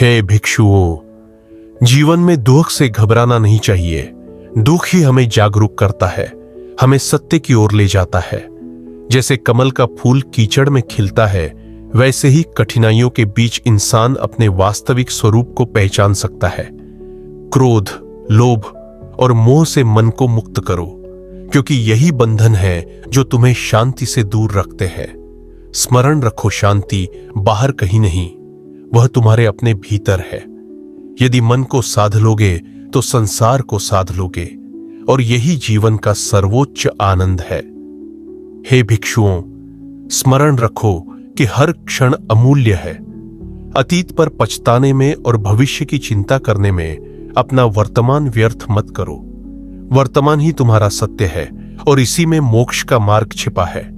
हे भिक्षुओं, जीवन में दुख से घबराना नहीं चाहिए। दुख ही हमें जागरूक करता है, हमें सत्य की ओर ले जाता है। जैसे कमल का फूल कीचड़ में खिलता है, वैसे ही कठिनाइयों के बीच इंसान अपने वास्तविक स्वरूप को पहचान सकता है। क्रोध, लोभ और मोह से मन को मुक्त करो, क्योंकि यही बंधन है जो तुम्हें शांति से दूर रखते हैं। स्मरण रखो, शांति बाहर कहीं नहीं, वह तुम्हारे अपने भीतर है। यदि मन को साध लोगे तो संसार को साध लोगे, और यही जीवन का सर्वोच्च आनंद है। हे भिक्षुओं, स्मरण रखो कि हर क्षण अमूल्य है। अतीत पर पछताने में और भविष्य की चिंता करने में अपना वर्तमान व्यर्थ मत करो। वर्तमान ही तुम्हारा सत्य है और इसी में मोक्ष का मार्ग छिपा है।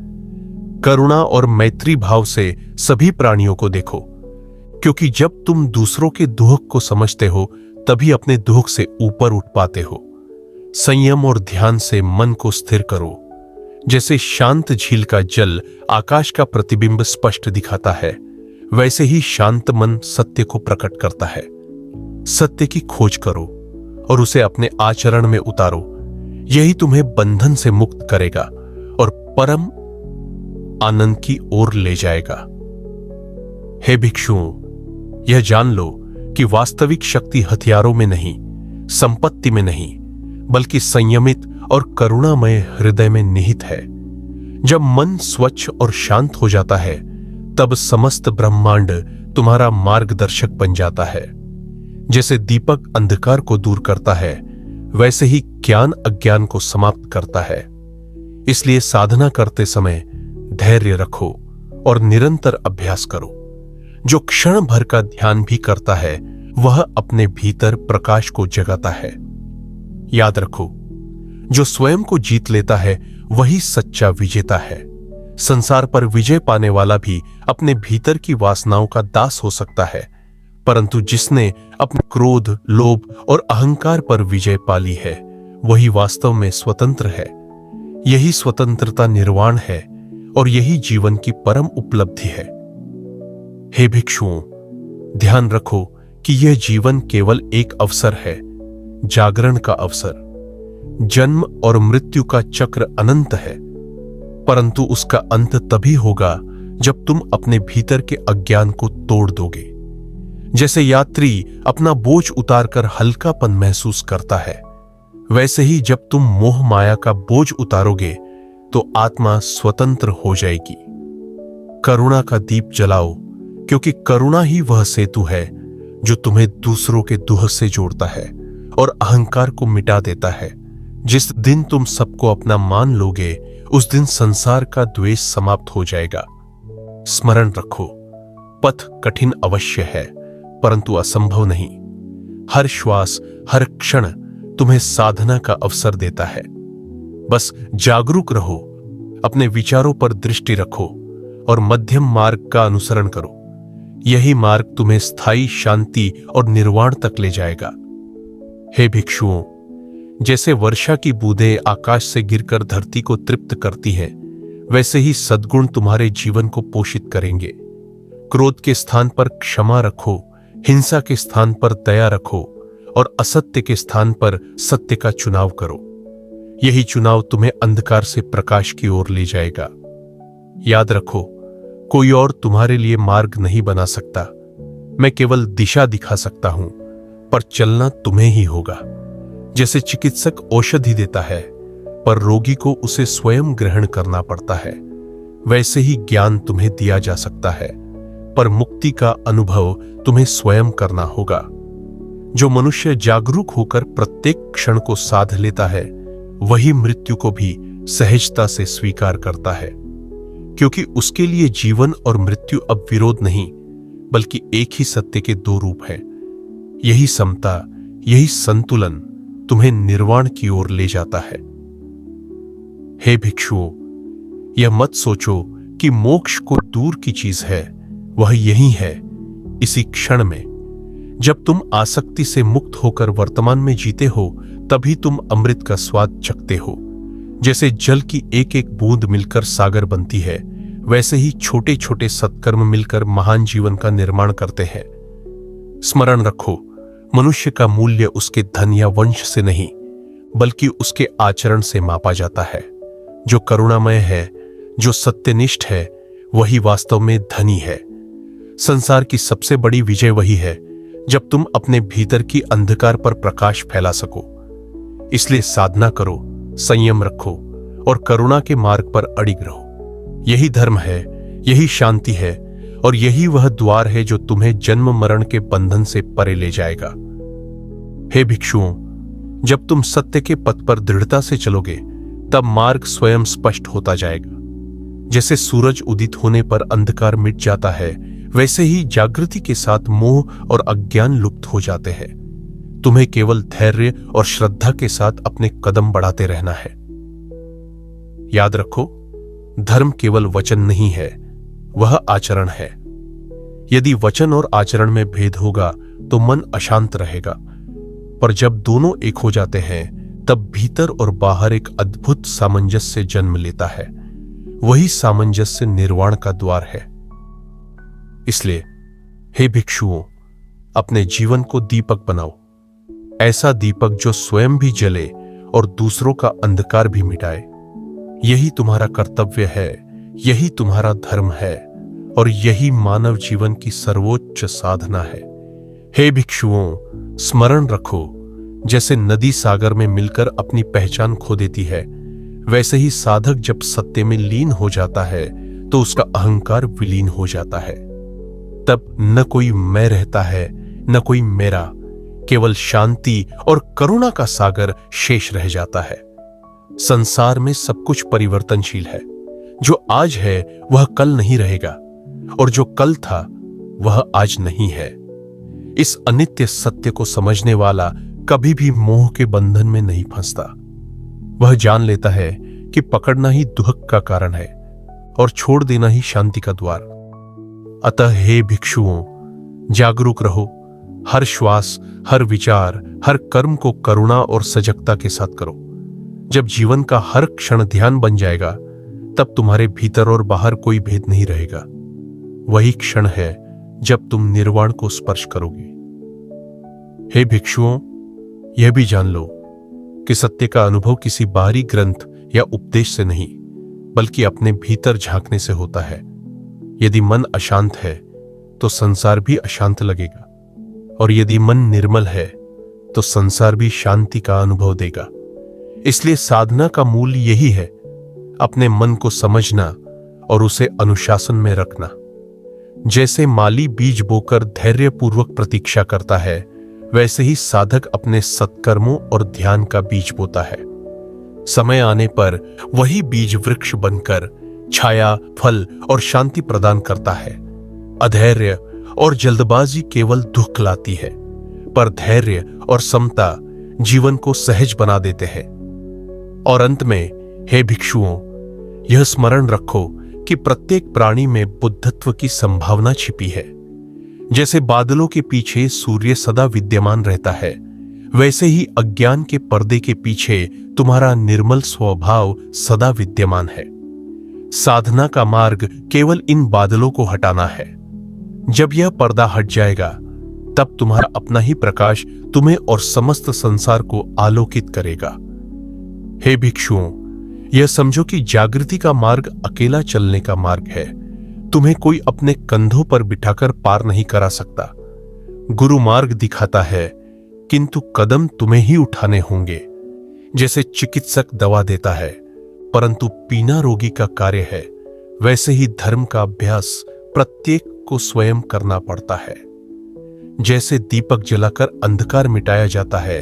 करुणा और मैत्री भाव से सभी प्राणियों को देखो, क्योंकि जब तुम दूसरों के दुख को समझते हो तभी अपने दुख से ऊपर उठ पाते हो। संयम और ध्यान से मन को स्थिर करो। जैसे शांत झील का जल आकाश का प्रतिबिंब स्पष्ट दिखाता है, वैसे ही शांत मन सत्य को प्रकट करता है। सत्य की खोज करो और उसे अपने आचरण में उतारो। यही तुम्हें बंधन से मुक्त करेगा और परम आनंद की ओर ले जाएगा। हे भिक्षुओं, यह जान लो कि वास्तविक शक्ति हथियारों में नहीं, संपत्ति में नहीं, बल्कि संयमित और करुणामय हृदय में निहित है। जब मन स्वच्छ और शांत हो जाता है, तब समस्त ब्रह्मांड तुम्हारा मार्गदर्शक बन जाता है। जैसे दीपक अंधकार को दूर करता है, वैसे ही ज्ञान अज्ञान को समाप्त करता है। इसलिए साधना करते समय धैर्य रखो और निरंतर अभ्यास करो। जो क्षण भर का ध्यान भी करता है, वह अपने भीतर प्रकाश को जगाता है। याद रखो, जो स्वयं को जीत लेता है वही सच्चा विजेता है। संसार पर विजय पाने वाला भी अपने भीतर की वासनाओं का दास हो सकता है, परंतु जिसने अपने क्रोध, लोभ और अहंकार पर विजय पाली है, वही वास्तव में स्वतंत्र है। यही स्वतंत्रता निर्वाण है और यही जीवन की परम उपलब्धि है। हे भिक्षुओं, ध्यान रखो कि यह जीवन केवल एक अवसर है, जागरण का अवसर। जन्म और मृत्यु का चक्र अनंत है, परंतु उसका अंत तभी होगा जब तुम अपने भीतर के अज्ञान को तोड़ दोगे। जैसे यात्री अपना बोझ उतारकर हल्कापन महसूस करता है, वैसे ही जब तुम मोह माया का बोझ उतारोगे तो आत्मा स्वतंत्र हो जाएगी। करुणा का दीप जलाओ, क्योंकि करुणा ही वह सेतु है जो तुम्हें दूसरों के दुख से जोड़ता है और अहंकार को मिटा देता है। जिस दिन तुम सबको अपना मान लोगे, उस दिन संसार का द्वेष समाप्त हो जाएगा। स्मरण रखो, पथ कठिन अवश्य है, परंतु असंभव नहीं। हर श्वास, हर क्षण तुम्हें साधना का अवसर देता है। बस जागरूक रहो, अपने विचारों पर दृष्टि रखो और मध्यम मार्ग का अनुसरण करो। यही मार्ग तुम्हें स्थायी शांति और निर्वाण तक ले जाएगा। हे भिक्षुओं, जैसे वर्षा की बूंदें आकाश से गिरकर धरती को तृप्त करती हैं, वैसे ही सद्गुण तुम्हारे जीवन को पोषित करेंगे। क्रोध के स्थान पर क्षमा रखो, हिंसा के स्थान पर दया रखो और असत्य के स्थान पर सत्य का चुनाव करो। यही चुनाव तुम्हें अंधकार से प्रकाश की ओर ले जाएगा। याद रखो, कोई और तुम्हारे लिए मार्ग नहीं बना सकता। मैं केवल दिशा दिखा सकता हूं, पर चलना तुम्हें ही होगा। जैसे चिकित्सक औषधि देता है, पर रोगी को उसे स्वयं ग्रहण करना पड़ता है, वैसे ही ज्ञान तुम्हें दिया जा सकता है, पर मुक्ति का अनुभव तुम्हें स्वयं करना होगा। जो मनुष्य जागरूक होकर प्रत्येक क्षण को साध लेता है, वही मृत्यु को भी सहजता से स्वीकार करता है, क्योंकि उसके लिए जीवन और मृत्यु अब विरोध नहीं, बल्कि एक ही सत्य के दो रूप हैं। यही समता, यही संतुलन तुम्हें निर्वाण की ओर ले जाता है। हे भिक्षुओं, यह मत सोचो कि मोक्ष को दूर की चीज है, वह यही है, इसी क्षण में। जब तुम आसक्ति से मुक्त होकर वर्तमान में जीते हो, तभी तुम अमृत का स्वाद चखते हो। जैसे जल की एक एक बूंद मिलकर सागर बनती है, वैसे ही छोटे छोटे सत्कर्म मिलकर महान जीवन का निर्माण करते हैं। स्मरण रखो, मनुष्य का मूल्य उसके धन या वंश से नहीं, बल्कि उसके आचरण से मापा जाता है। जो करुणामय है, जो सत्यनिष्ठ है, वही वास्तव में धनी है। संसार की सबसे बड़ी विजय वही है जब तुम अपने भीतर की अंधकार पर प्रकाश फैला सको। इसलिए साधना करो, संयम रखो और करुणा के मार्ग पर अडिग रहो। यही धर्म है, यही शांति है और यही वह द्वार है जो तुम्हें जन्म मरण के बंधन से परे ले जाएगा। हे भिक्षुओं, जब तुम सत्य के पथ पर दृढ़ता से चलोगे, तब मार्ग स्वयं स्पष्ट होता जाएगा। जैसे सूरज उदित होने पर अंधकार मिट जाता है, वैसे ही जागृति के साथ मोह और अज्ञान लुप्त हो जाते हैं। तुम्हें केवल धैर्य और श्रद्धा के साथ अपने कदम बढ़ाते रहना है। याद रखो, धर्म केवल वचन नहीं है, वह आचरण है। यदि वचन और आचरण में भेद होगा तो मन अशांत रहेगा, पर जब दोनों एक हो जाते हैं, तब भीतर और बाहर एक अद्भुत सामंजस्य जन्म लेता है। वही सामंजस्य निर्वाण का द्वार है। इसलिए हे भिक्षुओं, अपने जीवन को दीपक बनाओ, ऐसा दीपक जो स्वयं भी जले और दूसरों का अंधकार भी मिटाए। यही तुम्हारा कर्तव्य है, यही तुम्हारा धर्म है और यही मानव जीवन की सर्वोच्च साधना है। हे भिक्षुओं, स्मरण रखो, जैसे नदी सागर में मिलकर अपनी पहचान खो देती है, वैसे ही साधक जब सत्य में लीन हो जाता है तो उसका अहंकार विलीन हो जाता है। तब न कोई मैं रहता है, न कोई मेरा, केवल शांति और करुणा का सागर शेष रह जाता है। संसार में सब कुछ परिवर्तनशील है। जो आज है वह कल नहीं रहेगा और जो कल था वह आज नहीं है। इस अनित्य सत्य को समझने वाला कभी भी मोह के बंधन में नहीं फंसता। वह जान लेता है कि पकड़ना ही दुख का कारण है और छोड़ देना ही शांति का द्वार। अतः हे भिक्षुओं, जागरूक रहो। हर श्वास, हर विचार, हर कर्म को करुणा और सजगता के साथ करो। जब जीवन का हर क्षण ध्यान बन जाएगा, तब तुम्हारे भीतर और बाहर कोई भेद नहीं रहेगा। वही क्षण है जब तुम निर्वाण को स्पर्श करोगे। हे भिक्षुओं, यह भी जान लो कि सत्य का अनुभव किसी बाहरी ग्रंथ या उपदेश से नहीं, बल्कि अपने भीतर झांकने से होता है। यदि मन अशांत है तो संसार भी अशांत लगेगा, और यदि मन निर्मल है तो संसार भी शांति का अनुभव देगा। इसलिए साधना का मूल यही है, अपने मन को समझना और उसे अनुशासन में रखना। जैसे माली बीज बोकर धैर्यपूर्वक प्रतीक्षा करता है, वैसे ही साधक अपने सत्कर्मों और ध्यान का बीज बोता है। समय आने पर वही बीज वृक्ष बनकर छाया, फल और शांति प्रदान करता है। अधैर्य और जल्दबाजी केवल दुख लाती है, पर धैर्य और समता जीवन को सहज बना देते हैं। और अंत में हे भिक्षुओं, यह स्मरण रखो कि प्रत्येक प्राणी में बुद्धत्व की संभावना छिपी है। जैसे बादलों के पीछे सूर्य सदा विद्यमान रहता है, वैसे ही अज्ञान के पर्दे के पीछे तुम्हारा निर्मल स्वभाव सदा विद्यमान है। साधना का मार्ग केवल इन बादलों को हटाना है। जब यह पर्दा हट जाएगा, तब तुम्हारा अपना ही प्रकाश तुम्हें और समस्त संसार को आलोकित करेगा। हे भिक्षुओं, यह समझो कि जागृति का मार्ग अकेला चलने का मार्ग है। तुम्हें कोई अपने कंधों पर बिठाकर पार नहीं करा सकता। गुरु मार्ग दिखाता है, किंतु कदम तुम्हें ही उठाने होंगे। जैसे चिकित्सक दवा देता है, परंतु पीना रोगी का कार्य है, वैसे ही धर्म का अभ्यास प्रत्येक को स्वयं करना पड़ता है। जैसे दीपक जलाकर अंधकार मिटाया जाता है,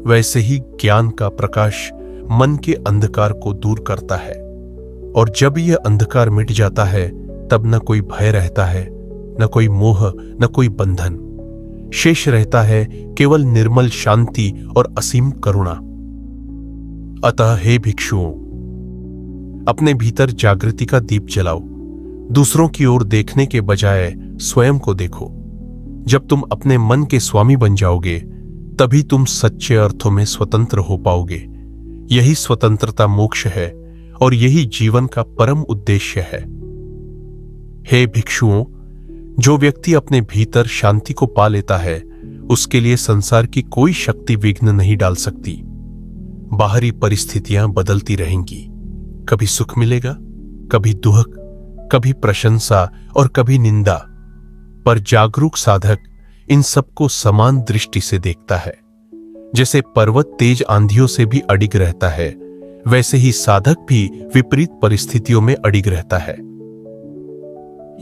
वैसे ही ज्ञान का प्रकाश मन के अंधकार को दूर करता है। और जब यह अंधकार मिट जाता है, तब न कोई भय रहता है, न कोई मोह, न कोई बंधन। शेष रहता है केवल निर्मल शांति और असीम करुणा। अतः हे भिक्षुओं, अपने भीतर जागृति का दीप जलाओ। दूसरों की ओर देखने के बजाय स्वयं को देखो। जब तुम अपने मन के स्वामी बन जाओगे, तभी तुम सच्चे अर्थों में स्वतंत्र हो पाओगे। यही स्वतंत्रता मोक्ष है और यही जीवन का परम उद्देश्य है। हे भिक्षुओं, जो व्यक्ति अपने भीतर शांति को पा लेता है, उसके लिए संसार की कोई शक्ति विघ्न नहीं डाल सकती। बाहरी परिस्थितियां बदलती रहेंगी, कभी सुख मिलेगा, कभी दुख, कभी प्रशंसा और कभी निंदा, पर जागरूक साधक इन सबको समान दृष्टि से देखता है। जैसे पर्वत तेज आंधियों से भी अडिग रहता है, वैसे ही साधक भी विपरीत परिस्थितियों में अडिग रहता है।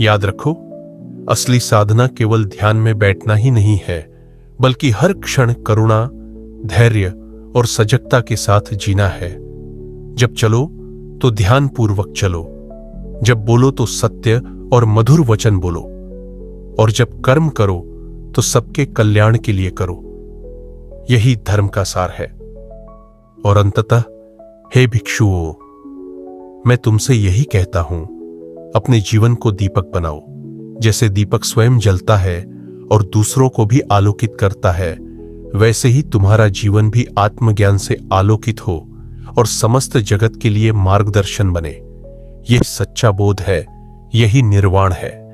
याद रखो, असली साधना केवल ध्यान में बैठना ही नहीं है, बल्कि हर क्षण करुणा, धैर्य और सजगता के साथ जीना है। जब चलो तो ध्यान पूर्वक चलो, जब बोलो तो सत्य और मधुर वचन बोलो, और जब कर्म करो तो सबके कल्याण के लिए करो। यही धर्म का सार है। और अंततः हे भिक्षुओं, मैं तुमसे यही कहता हूं, अपने जीवन को दीपक बनाओ। जैसे दीपक स्वयं जलता है और दूसरों को भी आलोकित करता है, वैसे ही तुम्हारा जीवन भी आत्मज्ञान से आलोकित हो और समस्त जगत के लिए मार्गदर्शन बने। यह सच्चा बोध है, यही निर्वाण है।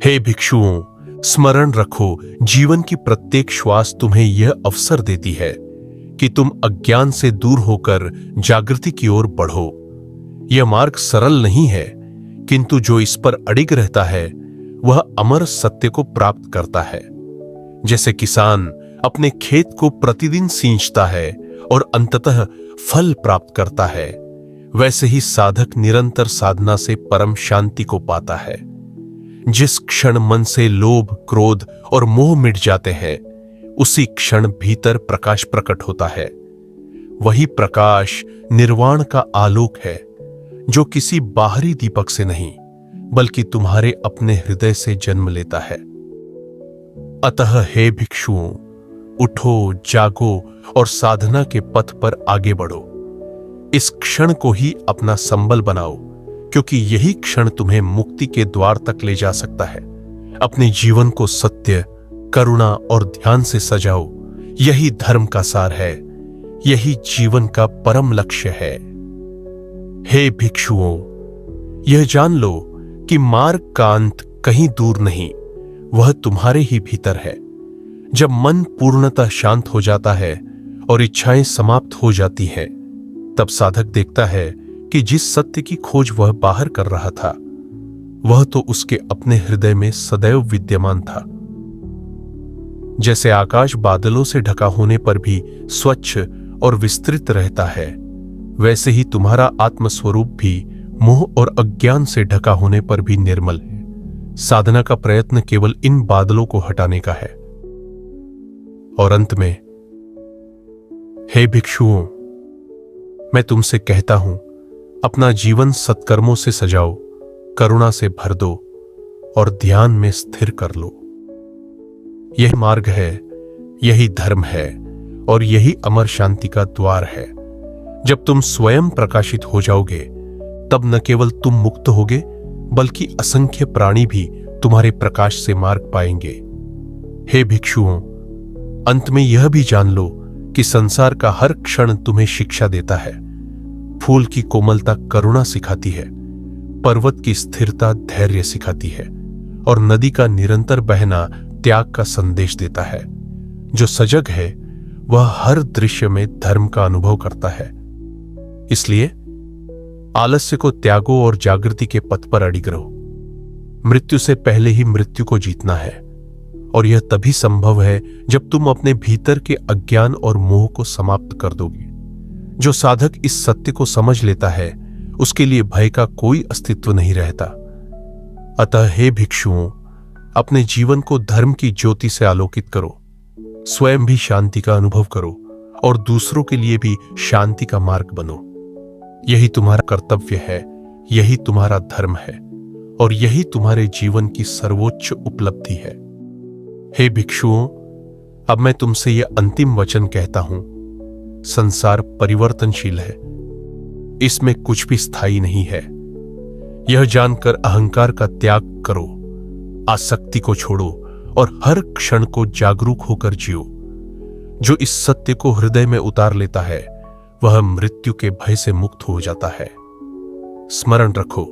हे भिक्षुओं, स्मरण रखो, जीवन की प्रत्येक श्वास तुम्हें यह अवसर देती है कि तुम अज्ञान से दूर होकर जागृति की ओर बढ़ो। यह मार्ग सरल नहीं है, किंतु जो इस पर अडिग रहता है वह अमर सत्य को प्राप्त करता है। जैसे किसान अपने खेत को प्रतिदिन सींचता है और अंततः फल प्राप्त करता है, वैसे ही साधक निरंतर साधना से परम शांति को पाता है। जिस क्षण मन से लोभ, क्रोध और मोह मिट जाते हैं, उसी क्षण भीतर प्रकाश प्रकट होता है। वही प्रकाश निर्वाण का आलोक है, जो किसी बाहरी दीपक से नहीं, बल्कि तुम्हारे अपने हृदय से जन्म लेता है। अतः हे भिक्षुओं, उठो, जागो और साधना के पथ पर आगे बढ़ो। इस क्षण को ही अपना संबल बनाओ, क्योंकि यही क्षण तुम्हें मुक्ति के द्वार तक ले जा सकता है। अपने जीवन को सत्य, करुणा और ध्यान से सजाओ। यही धर्म का सार है, यही जीवन का परम लक्ष्य है। हे भिक्षुओं, यह जान लो कि मार्ग का अंत कहीं दूर नहीं, वह तुम्हारे ही भीतर है। जब मन पूर्णतः शांत हो जाता है और इच्छाएं समाप्त हो जाती हैं, तब साधक देखता है कि जिस सत्य की खोज वह बाहर कर रहा था, वह तो उसके अपने हृदय में सदैव विद्यमान था। जैसे आकाश बादलों से ढका होने पर भी स्वच्छ और विस्तृत रहता है, वैसे ही तुम्हारा आत्मस्वरूप भी मोह और अज्ञान से ढका होने पर भी निर्मल है। साधना का प्रयत्न केवल इन बादलों को हटाने का है। और अंत में, हे भिक्षुओं, मैं तुमसे कहता हूं, अपना जीवन सत्कर्मों से सजाओ, करुणा से भर दो और ध्यान में स्थिर कर लो। यह मार्ग है, यही धर्म है और यही अमर शांति का द्वार है। जब तुम स्वयं प्रकाशित हो जाओगे, तब न केवल तुम मुक्त होगे, बल्कि असंख्य प्राणी भी तुम्हारे प्रकाश से मार्ग पाएंगे। हे भिक्षुओं, अंत में यह भी जान लो कि संसार का हर क्षण तुम्हें शिक्षा देता है। फूल की कोमलता करुणा सिखाती है, पर्वत की स्थिरता धैर्य सिखाती है और नदी का निरंतर बहना त्याग का संदेश देता है। जो सजग है वह हर दृश्य में धर्म का अनुभव करता है। इसलिए आलस्य को त्यागो और जागृति के पथ पर अडिग रहो। मृत्यु से पहले ही मृत्यु को जीतना है, और यह तभी संभव है जब तुम अपने भीतर के अज्ञान और मोह को समाप्त कर दोगे। जो साधक इस सत्य को समझ लेता है, उसके लिए भय का कोई अस्तित्व नहीं रहता। अतः हे भिक्षुओं, अपने जीवन को धर्म की ज्योति से आलोकित करो, स्वयं भी शांति का अनुभव करो और दूसरों के लिए भी शांति का मार्ग बनो। यही तुम्हारा कर्तव्य है, यही तुम्हारा धर्म है और यही तुम्हारे जीवन की सर्वोच्च उपलब्धि है। हे भिक्षुओं, अब मैं तुमसे यह अंतिम वचन कहता हूं, संसार परिवर्तनशील है, इसमें कुछ भी स्थायी नहीं है। यह जानकर अहंकार का त्याग करो, आसक्ति को छोड़ो और हर क्षण को जागरूक होकर जियो। जो इस सत्य को हृदय में उतार लेता है, वह मृत्यु के भय से मुक्त हो जाता है। स्मरण रखो,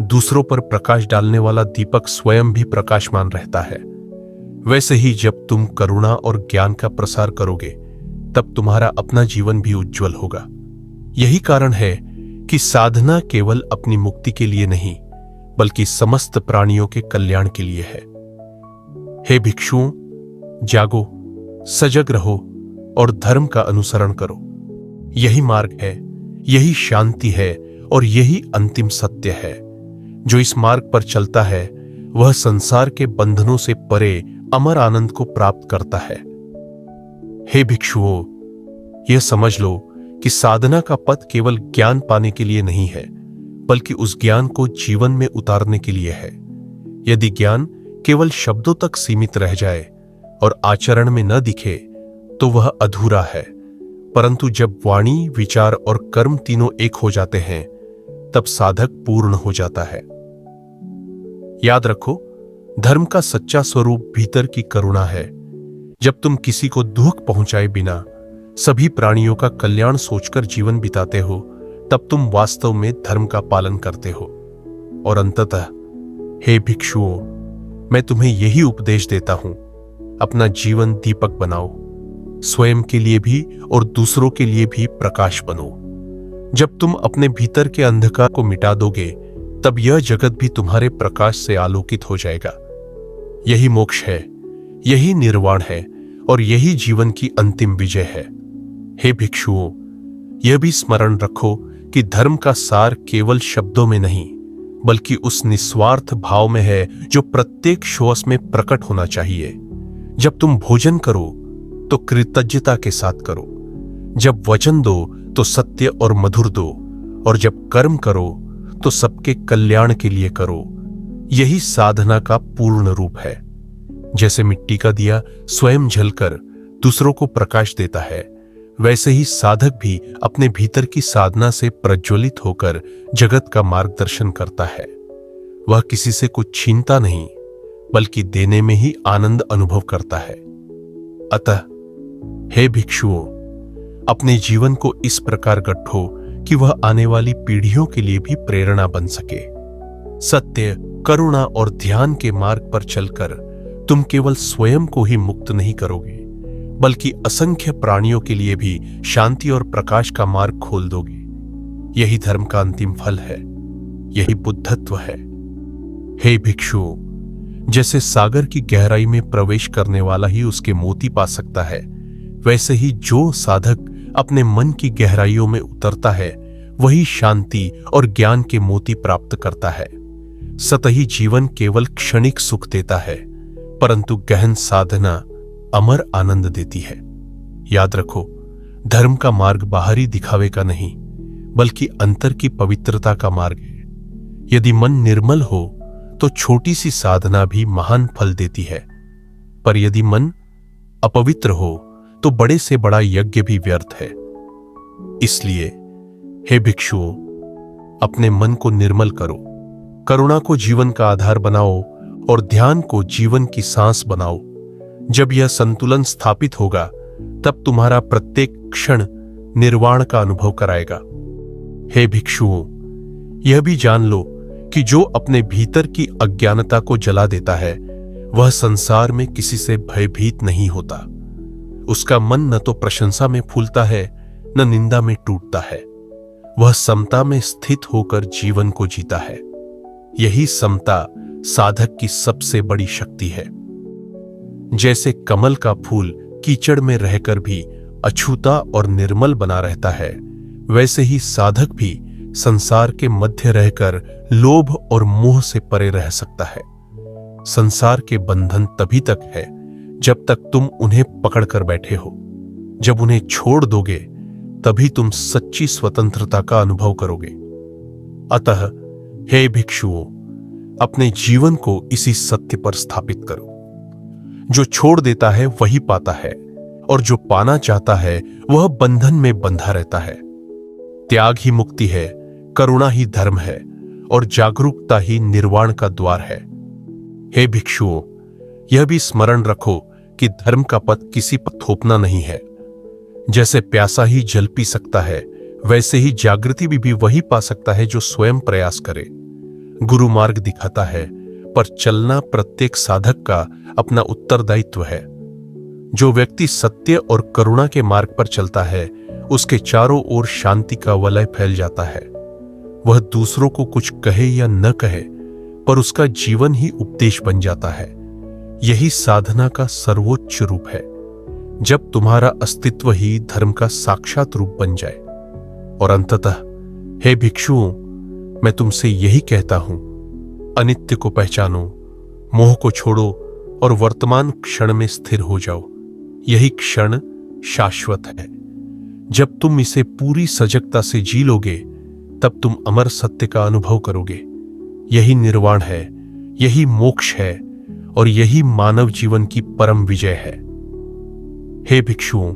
दूसरों पर प्रकाश डालने वाला दीपक स्वयं भी प्रकाशमान रहता है। वैसे ही जब तुम करुणा और ज्ञान का प्रसार करोगे तब तुम्हारा अपना जीवन भी उज्जवल होगा। यही कारण है कि साधना केवल अपनी मुक्ति के लिए नहीं बल्कि समस्त प्राणियों के कल्याण के लिए है। हे भिक्षुओं, जागो, सजग रहो और धर्म का अनुसरण करो। यही मार्ग है, यही शांति है और यही अंतिम सत्य है। जो इस मार्ग पर चलता है वह संसार के बंधनों से परे अमर आनंद को प्राप्त करता है। हे भिक्षुओं, यह समझ लो कि साधना का पथ केवल ज्ञान पाने के लिए नहीं है बल्कि उस ज्ञान को जीवन में उतारने के लिए है। यदि ज्ञान केवल शब्दों तक सीमित रह जाए और आचरण में न दिखे तो वह अधूरा है, परंतु जब वाणी, विचार और कर्म तीनों एक हो जाते हैं तब साधक पूर्ण हो जाता है। याद रखो, धर्म का सच्चा स्वरूप भीतर की करुणा है। जब तुम किसी को दुख पहुंचाए बिना सभी प्राणियों का कल्याण सोचकर जीवन बिताते हो तब तुम वास्तव में धर्म का पालन करते हो। और अंततः हे भिक्षुओं, मैं तुम्हें यही उपदेश देता हूं, अपना जीवन दीपक बनाओ, स्वयं के लिए भी और दूसरों के लिए भी प्रकाश बनो। जब तुम अपने भीतर के अंधकार को मिटा दोगे तब यह जगत भी तुम्हारे प्रकाश से आलोकित हो जाएगा। यही मोक्ष है, यही निर्वाण है और यही जीवन की अंतिम विजय है। हे भिक्षुओं, यह भी स्मरण रखो कि धर्म का सार केवल शब्दों में नहीं बल्कि उस निस्वार्थ भाव में है जो प्रत्येक श्वास में प्रकट होना चाहिए। जब तुम भोजन करो तो कृतज्ञता के साथ करो, जब वचन दो तो सत्य और मधुर दो, और जब कर्म करो तो सबके कल्याण के लिए करो। यही साधना का पूर्ण रूप है। जैसे मिट्टी का दिया स्वयं जलकर दूसरों को प्रकाश देता है, वैसे ही साधक भी अपने भीतर की साधना से प्रज्वलित होकर जगत का मार्गदर्शन करता है। वह किसी से कुछ छीनता नहीं बल्कि देने में ही आनंद अनुभव करता है। अतः हे भिक्षुओं, अपने जीवन को इस प्रकार गढ़ो कि वह आने वाली पीढ़ियों के लिए भी प्रेरणा बन सके। सत्य, करुणा और ध्यान के मार्ग पर चलकर तुम केवल स्वयं को ही मुक्त नहीं करोगे बल्कि असंख्य प्राणियों के लिए भी शांति और प्रकाश का मार्ग खोल दोगे। यही धर्म का अंतिम फल है, यही बुद्धत्व है। हे भिक्षुओं, जैसे सागर की गहराई में प्रवेश करने वाला ही उसके मोती पा सकता है, वैसे ही जो साधक अपने मन की गहराइयों में उतरता है वही शांति और ज्ञान के मोती प्राप्त करता है। सतही जीवन केवल क्षणिक सुख देता है, परंतु गहन साधना अमर आनंद देती है। याद रखो, धर्म का मार्ग बाहरी दिखावे का नहीं बल्कि अंतर की पवित्रता का मार्ग है। यदि मन निर्मल हो तो छोटी सी साधना भी महान फल देती है, पर यदि मन अपवित्र हो तो बड़े से बड़ा यज्ञ भी व्यर्थ है। इसलिए हे भिक्षुओं, अपने मन को निर्मल करो, करुणा को जीवन का आधार बनाओ और ध्यान को जीवन की सांस बनाओ। जब यह संतुलन स्थापित होगा तब तुम्हारा प्रत्येक क्षण निर्वाण का अनुभव कराएगा। हे भिक्षुओं, यह भी जान लो कि जो अपने भीतर की अज्ञानता को जला देता है वह संसार में किसी से भयभीत नहीं होता। उसका मन न तो प्रशंसा में फूलता है न निंदा में टूटता है। वह समता में स्थित होकर जीवन को जीता है। यही समता साधक की सबसे बड़ी शक्ति है। जैसे कमल का फूल कीचड़ में रहकर भी अछूता और निर्मल बना रहता है, वैसे ही साधक भी संसार के मध्य रहकर लोभ और मोह से परे रह सकता है। संसार के बंधन तभी तक है जब तक तुम उन्हें पकड़कर बैठे हो। जब उन्हें छोड़ दोगे तभी तुम सच्ची स्वतंत्रता का अनुभव करोगे। अतः हे भिक्षुओं, अपने जीवन को इसी सत्य पर स्थापित करो। जो छोड़ देता है वही पाता है और जो पाना चाहता है वह बंधन में बंधा रहता है। त्याग ही मुक्ति है, करुणा ही धर्म है और जागरूकता ही निर्वाण का द्वार है। हे भिक्षुओं, यह भी स्मरण रखो कि धर्म का पथ किसी पर थोपना नहीं है। जैसे प्यासा ही जल पी सकता है, वैसे ही जागृति भी वही पा सकता है जो स्वयं प्रयास करे। गुरु मार्ग दिखाता है, पर चलना प्रत्येक साधक का अपना उत्तरदायित्व है। जो व्यक्ति सत्य और करुणा के मार्ग पर चलता है, उसके चारों ओर शांति का वलय फैल जाता है। वह दूसरों को कुछ कहे या न कहे, पर उसका जीवन ही उपदेश बन जाता है। यही साधना का सर्वोच्च रूप है, जब तुम्हारा अस्तित्व ही धर्म का साक्षात रूप बन जाए। और अंततः हे भिक्षुओं, मैं तुमसे यही कहता हूं, अनित्य को पहचानो, मोह को छोड़ो और वर्तमान क्षण में स्थिर हो जाओ। यही क्षण शाश्वत है। जब तुम इसे पूरी सजगता से जी लोगे, तब तुम अमर सत्य का अनुभव करोगे। यही निर्वाण है, यही मोक्ष है और यही मानव जीवन की परम विजय है। हे भिक्षुओं,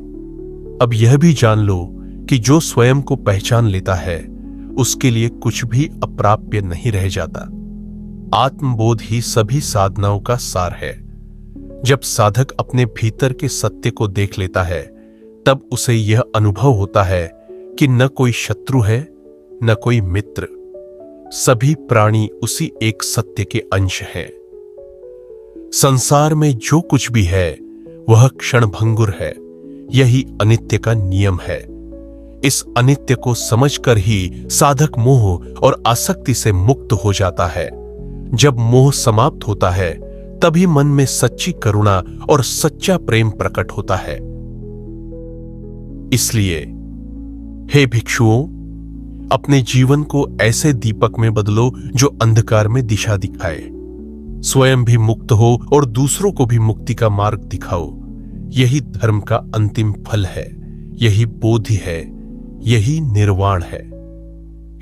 अब यह भी जान लो कि जो स्वयं को पहचान लेता है, उसके लिए कुछ भी अप्राप्य नहीं रह जाता। आत्मबोध ही सभी साधनाओं का सार है। जब साधक अपने भीतर के सत्य को देख लेता है, तब उसे यह अनुभव होता है कि न कोई शत्रु है, न कोई मित्र। सभी प्राणी उसी एक सत्य के अंश हैं। संसार में जो कुछ भी है, वह क्षणभंगुर है। यही अनित्य का नियम है। इस अनित्य को समझकर ही साधक मोह और आसक्ति से मुक्त हो जाता है। जब मोह समाप्त होता है, तभी मन में सच्ची करुणा और सच्चा प्रेम प्रकट होता है। इसलिए हे भिक्षुओं, अपने जीवन को ऐसे दीपक में बदलो जो अंधकार में दिशा दिखाए। स्वयं भी मुक्त हो और दूसरों को भी मुक्ति का मार्ग दिखाओ। यही धर्म का अंतिम फल है, यही बोधि है, यही निर्वाण है।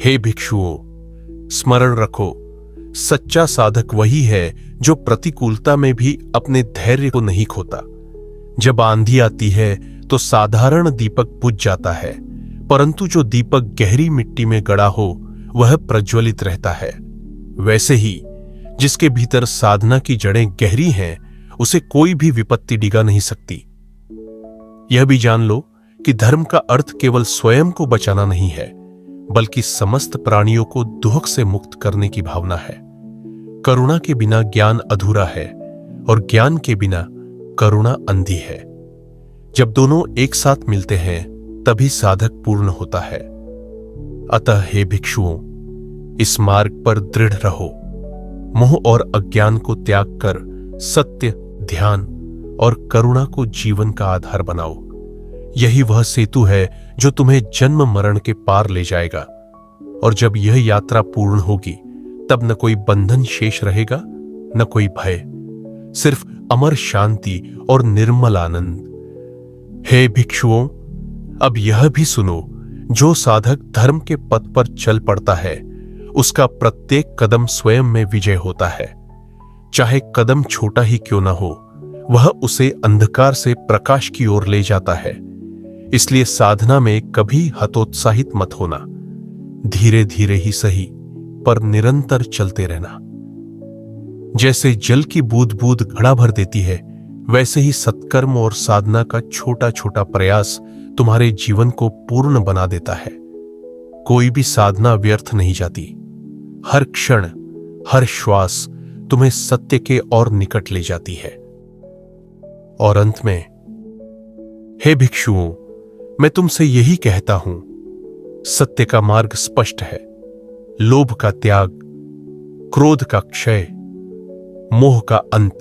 हे भिक्षुओं, स्मरण रखो, सच्चा साधक वही है जो प्रतिकूलता में भी अपने धैर्य को नहीं खोता। जब आंधी आती है तो साधारण दीपक बुझ जाता है, परंतु जो दीपक गहरी मिट्टी में गड़ा हो, वह प्रज्वलित रहता है। वैसे ही जिसके भीतर साधना की जड़ें गहरी हैं, उसे कोई भी विपत्ति डिगा नहीं सकती। यह भी जान लो कि धर्म का अर्थ केवल स्वयं को बचाना नहीं है, बल्कि समस्त प्राणियों को दुख से मुक्त करने की भावना है। करुणा के बिना ज्ञान अधूरा है और ज्ञान के बिना करुणा अंधी है। जब दोनों एक साथ मिलते हैं, तभी साधक पूर्ण होता है। अतः हे भिक्षुओं, इस मार्ग पर दृढ़ रहो। मोह और अज्ञान को त्याग कर सत्य, ध्यान और करुणा को जीवन का आधार बनाओ। यही वह सेतु है जो तुम्हें जन्म मरण के पार ले जाएगा। और जब यह यात्रा पूर्ण होगी, तब न कोई बंधन शेष रहेगा, न कोई भय, सिर्फ अमर शांति और निर्मल आनंद। हे भिक्षुओं, अब यह भी सुनो, जो साधक धर्म के पथ पर चल पड़ता है, उसका प्रत्येक कदम स्वयं में विजय होता है। चाहे कदम छोटा ही क्यों ना हो, वह उसे अंधकार से प्रकाश की ओर ले जाता है। इसलिए साधना में कभी हतोत्साहित मत होना। धीरे धीरे ही सही, पर निरंतर चलते रहना। जैसे जल की बूंद बूंद घड़ा भर देती है, वैसे ही सत्कर्म और साधना का छोटा छोटा प्रयास तुम्हारे जीवन को पूर्ण बना देता है। कोई भी साधना व्यर्थ नहीं जाती। हर क्षण, हर श्वास तुम्हें सत्य के और निकट ले जाती है। और अंत में, हे भिक्षुओं, मैं तुमसे यही कहता हूं, सत्य का मार्ग स्पष्ट है। लोभ का त्याग, क्रोध का क्षय, मोह का अंत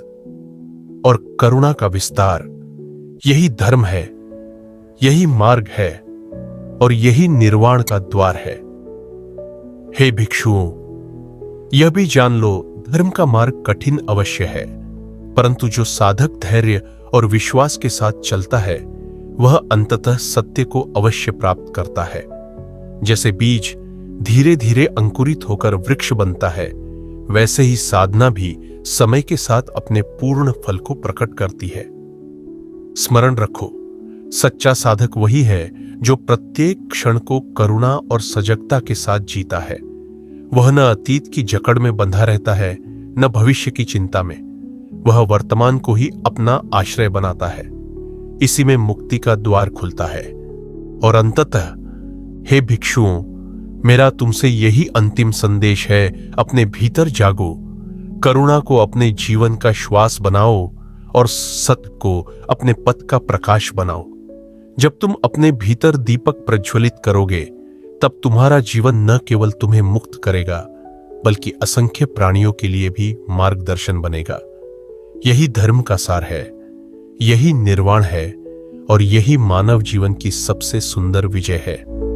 और करुणा का विस्तार, यही धर्म है, यही मार्ग है और यही निर्वाण का द्वार है। हे भिक्षुओं, यह भी जान लो, धर्म का मार्ग कठिन अवश्य है, परंतु जो साधक धैर्य और विश्वास के साथ चलता है, वह अंततः सत्य को अवश्य प्राप्त करता है। जैसे बीज धीरे धीरे अंकुरित होकर वृक्ष बनता है, वैसे ही साधना भी समय के साथ अपने पूर्ण फल को प्रकट करती है। स्मरण रखो, सच्चा साधक वही है जो प्रत्येक क्षण को करुणा और सजगता के साथ जीता है। वह न अतीत की जकड़ में बंधा रहता है, न भविष्य की चिंता में। वह वर्तमान को ही अपना आश्रय बनाता है। इसी में मुक्ति का द्वार खुलता है। और अंततः, हे भिक्षुओं, मेरा तुमसे यही अंतिम संदेश है, अपने भीतर जागो, करुणा को अपने जीवन का श्वास बनाओ और सत्य को अपने पथ का प्रकाश बनाओ। जब तुम अपने भीतर दीपक प्रज्वलित करोगे, तब तुम्हारा जीवन न केवल तुम्हें मुक्त करेगा, बल्कि असंख्य प्राणियों के लिए भी मार्गदर्शन बनेगा। यही धर्म का सार है, यही निर्वाण है और यही मानव जीवन की सबसे सुंदर विजय है।